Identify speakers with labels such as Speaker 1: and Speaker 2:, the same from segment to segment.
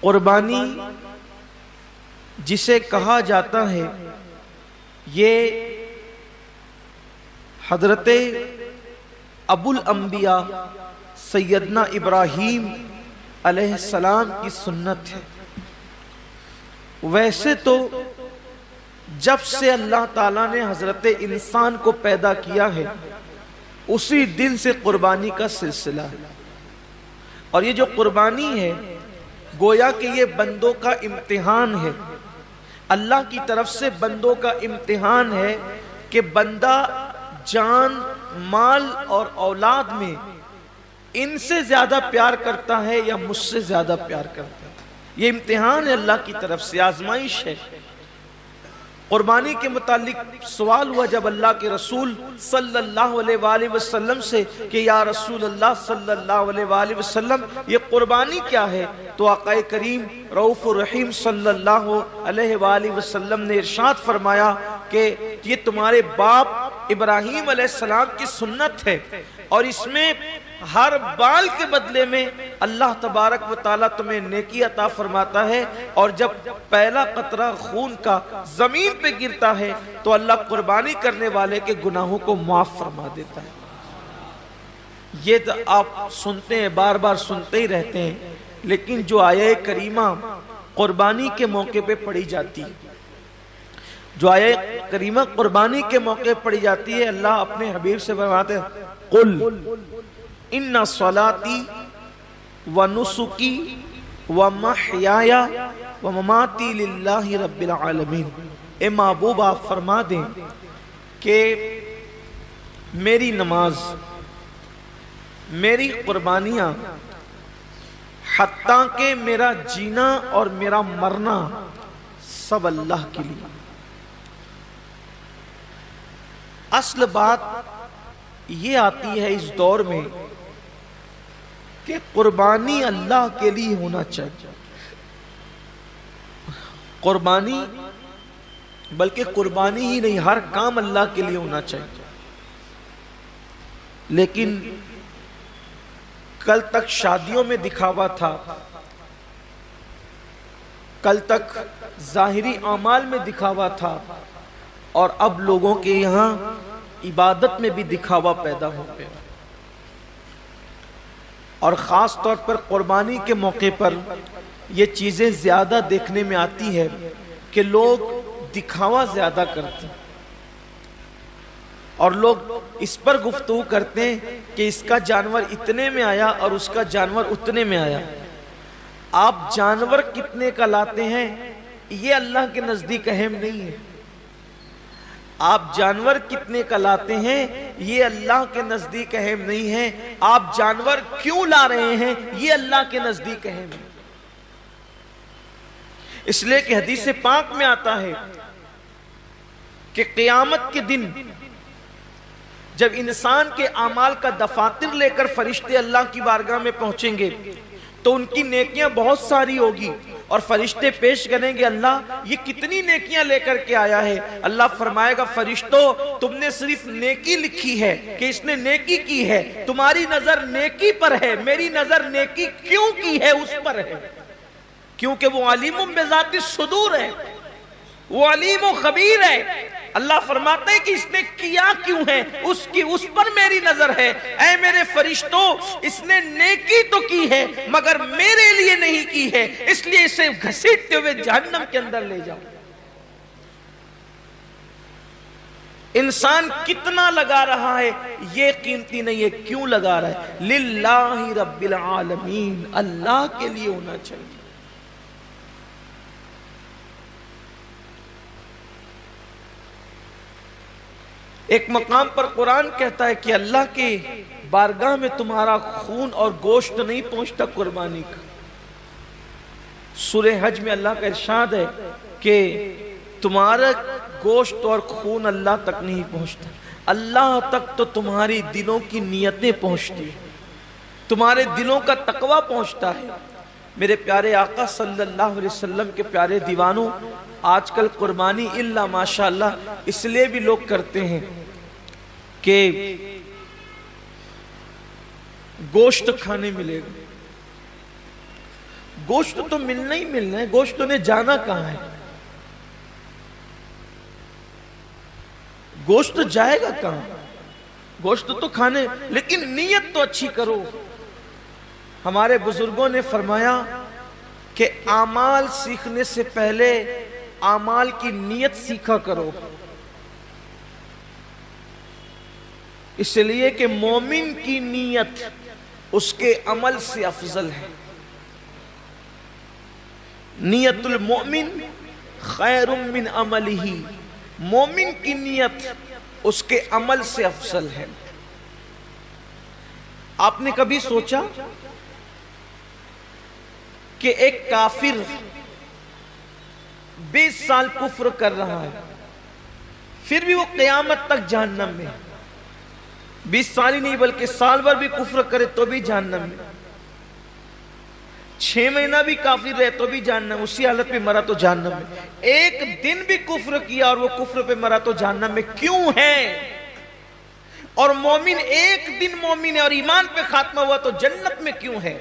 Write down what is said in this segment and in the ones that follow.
Speaker 1: قربانی جسے کہا جاتا ہے یہ حضرت ابو الانبیاء سیدنا ابراہیم علیہ السلام کی سنت ہے۔ ویسے تو جب سے اللہ تعالیٰ نے حضرت انسان کو پیدا کیا ہے اسی دن سے قربانی کا سلسلہ ہے، اور یہ جو قربانی ہے گویا کہ یہ بندوں کا امتحان ہے، اللہ کی طرف سے بندوں کا امتحان ہے کہ بندہ جان، مال اور اولاد میں ان سے زیادہ پیار کرتا ہے یا مجھ سے زیادہ پیار کرتا ہے۔ یہ امتحان ہے اللہ کی طرف سے، آزمائش ہے۔ قربانی کے متعلق سوال ہوا جب اللہ کے رسول صلی اللہ علیہ وآلہ وسلم سے کہ یا رسول اللہ صلی اللہ علیہ وآلہ وسلم یہ قربانی کیا ہے؟ تو آقا کریم رؤوف الرحیم صلی اللہ علیہ وآلہ وسلم نے ارشاد فرمایا کہ یہ تمہارے باپ ابراہیم علیہ السلام کی سنت ہے، اور اس میں ہر بال کے بدلے میں اللہ تبارک و تعالیٰ تمہیں نیکی عطا فرماتا ہے، اور جب پہلا قطرہ خون کا زمین پہ گرتا ہے تو اللہ قربانی کرنے والے کے گناہوں کو معاف فرما دیتا ہے۔ یہ تو آپ سنتے ہیں، بار بار سنتے ہی رہتے ہیں، لیکن جو آیہ کریمہ قربانی کے موقع پہ پڑھی جاتی ہے، جو آیہ کریمہ قربانی کے موقع پڑھی جاتی ہے، اللہ اپنے حبیب سے فرماتے ہیں قل ان صلاتی ونسکی ومحیایا ومماتی للہ رب العالمین۔ اے محبوب آپ فرما دیں کہ میری نماز، میری قربانیاں، حتیٰ کہ میرا جینا اور میرا مرنا سب اللہ کے لیے۔ اصل بات یہ آتی ہے اس دور میں کہ قربانی اللہ کے لیے ہونا چاہیے، قربانی بلکہ قربانی ہی نہیں، ہر کام اللہ کے لیے ہونا چاہیے۔ لیکن کل تک شادیوں میں دکھاوا تھا، کل تک ظاہری اعمال میں دکھاوا تھا، اور اب لوگوں کے یہاں عبادت میں بھی دکھاوا پیدا ہو گیا، اور خاص طور پر قربانی کے موقع پر یہ چیزیں زیادہ دیکھنے میں آتی ہے کہ لوگ دکھاوا زیادہ کرتے ہیں، اور لوگ اس پر گفتگو کرتے ہیں کہ اس کا جانور اتنے میں آیا اور اس کا جانور اتنے میں آیا۔ آپ جانور کتنے کا لاتے ہیں یہ اللہ کے نزدیک اہم نہیں ہے، آپ جانور کتنے کا لاتے ہیں یہ اللہ کے نزدیک اہم نہیں ہے، آپ جانور کیوں لا رہے ہیں یہ اللہ کے نزدیک اہم ہے۔ اس لیے کہ حدیث پاک میں آتا ہے کہ قیامت کے دن جب انسان کے اعمال کا دفاتر لے کر فرشتے اللہ کی بارگاہ میں پہنچیں گے تو ان کی نیکیاں بہت ساری ہوگی، اور فرشتے پیش کریں گے اللہ یہ کتنی نیکیاں لے کر کے آیا ہے؟ اللہ فرمائے گا فرشتوں تم نے صرف نیکی لکھی ہے کہ اس نے نیکی کی ہے، تمہاری نظر نیکی پر ہے، میری نظر نیکی کیوں کی ہے اس پر ہے، کیونکہ وہ علیم بذات الصدور ہے، وہ علیم و خبیر ہے۔ اللہ فرماتے ہیں کہ اس نے کیا کیوں ہے اس پر میری نظر ہے۔ اے میرے فرشتوں اس نے نیکی تو کی ہے مگر میرے لیے نہیں کی ہے، اس لیے اسے گھسیٹتے ہوئے جہنم کے اندر لے جاؤ۔ انسان کتنا لگا رہا ہے یہ قیمتی نہیں ہے، کیوں لگا رہا ہے؟ للہ رب العالمین، اللہ کے لیے ہونا چاہیے۔ ایک مقام پر قرآن کہتا ہے کہ اللہ کے بارگاہ میں تمہارا خون اور گوشت نہیں پہنچتا قربانی کا۔ سورہ حج میں اللہ کا ارشاد ہے کہ تمہارا گوشت اور خون اللہ تک نہیں پہنچتا، اللہ تک تو تمہاری دلوں کی نیتیں پہنچتی ہیں، تمہارے دلوں کا تقوی پہنچتا ہے۔ میرے پیارے آقا صلی اللہ علیہ وسلم کے پیارے دیوانوں، آج کل قربانی اللہ ماشاءاللہ اس لیے بھی لوگ کرتے ہیں کہ گوشت کھانے ملے گا، گوشت تو ملنا ہی ملنا ہے، گوشت نے جانا کہاں ہے؟ گوشت جائے گا کہاں؟ گوشت تو کھانے، لیکن نیت تو اچھی کرو۔ ہمارے بزرگوں نے فرمایا کہ اعمال سیکھنے سے پہلے اعمال کی نیت سیکھا کرو، اس لیے کہ مومن کی نیت اس کے عمل سے افضل ہے۔ نیت المؤمن خیر من عملہ، مومن کی نیت اس کے عمل سے افضل ہے۔ آپ نے کبھی سوچا کہ ایک کافر 20 سال کفر کر رہا ہے، پھر بھی وہ قیامت تک جہنم میں، 20 سال ہی نہیں بلکہ سال بھر بھی کفر کرے تو بھی جہنم میں، 6 مہینہ بھی کافر رہے تو بھی جہنم، اسی حالت پہ مرا تو جہنم میں، ایک دن بھی کفر کیا اور وہ کفر پہ مرا تو جہنم میں کیوں ہے؟ اور مومن ایک دن مومن ہے اور ایمان پہ خاتمہ ہوا تو جنت میں کیوں ہے؟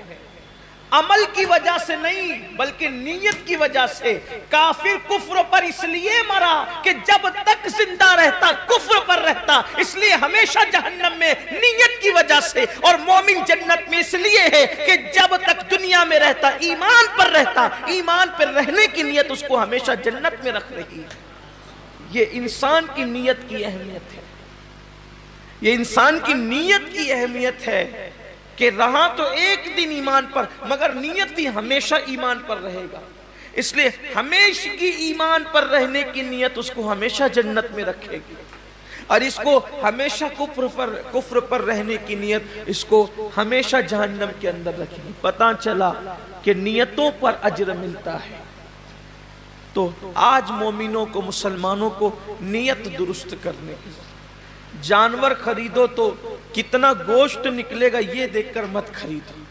Speaker 1: عمل کی وجہ سے نہیں بلکہ نیت کی وجہ سے۔ کافر کفر پر اس لیے مرا کہ جب تک زندہ رہتا کفر پر رہتا، اس لیے ہمیشہ جہنم میں نیت کی وجہ سے، اور مومن جنت میں اس لیے ہے کہ جب تک دنیا میں رہتا ایمان پر رہتا، ایمان پر رہنے کی نیت اس کو ہمیشہ جنت میں رکھ رہی ہے۔ یہ انسان کی نیت کی اہمیت ہے، یہ انسان کی نیت کی اہمیت ہے کہ رہا تو ایک دن ایمان پر مگر نیت بھی ہمیشہ ایمان پر رہے گا، اس لیے ہمیشہ کی ایمان پر رہنے کی نیت اس کو ہمیشہ جنت میں رکھے گی، اور اس کو ہمیشہ کفر پر رہنے کی نیت اس کو ہمیشہ جہنم کے اندر رکھے گی۔ پتہ چلا کہ نیتوں پر اجر ملتا ہے۔ تو آج مومنوں کو، مسلمانوں کو نیت درست کرنے کی، جانور خریدو تو کتنا گوشت نکلے گا یہ دیکھ کر مت خریدو،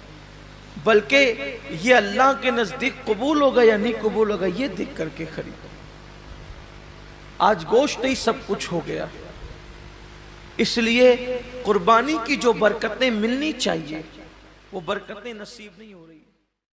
Speaker 1: بلکہ یہ اللہ کے نزدیک قبول ہوگا یا نہیں قبول ہوگا یہ دیکھ کر کے خریدو۔ آج گوشت ہی سب کچھ ہو گیا، اس لیے قربانی کی جو برکتیں ملنی چاہیے وہ برکتیں نصیب نہیں ہو رہی۔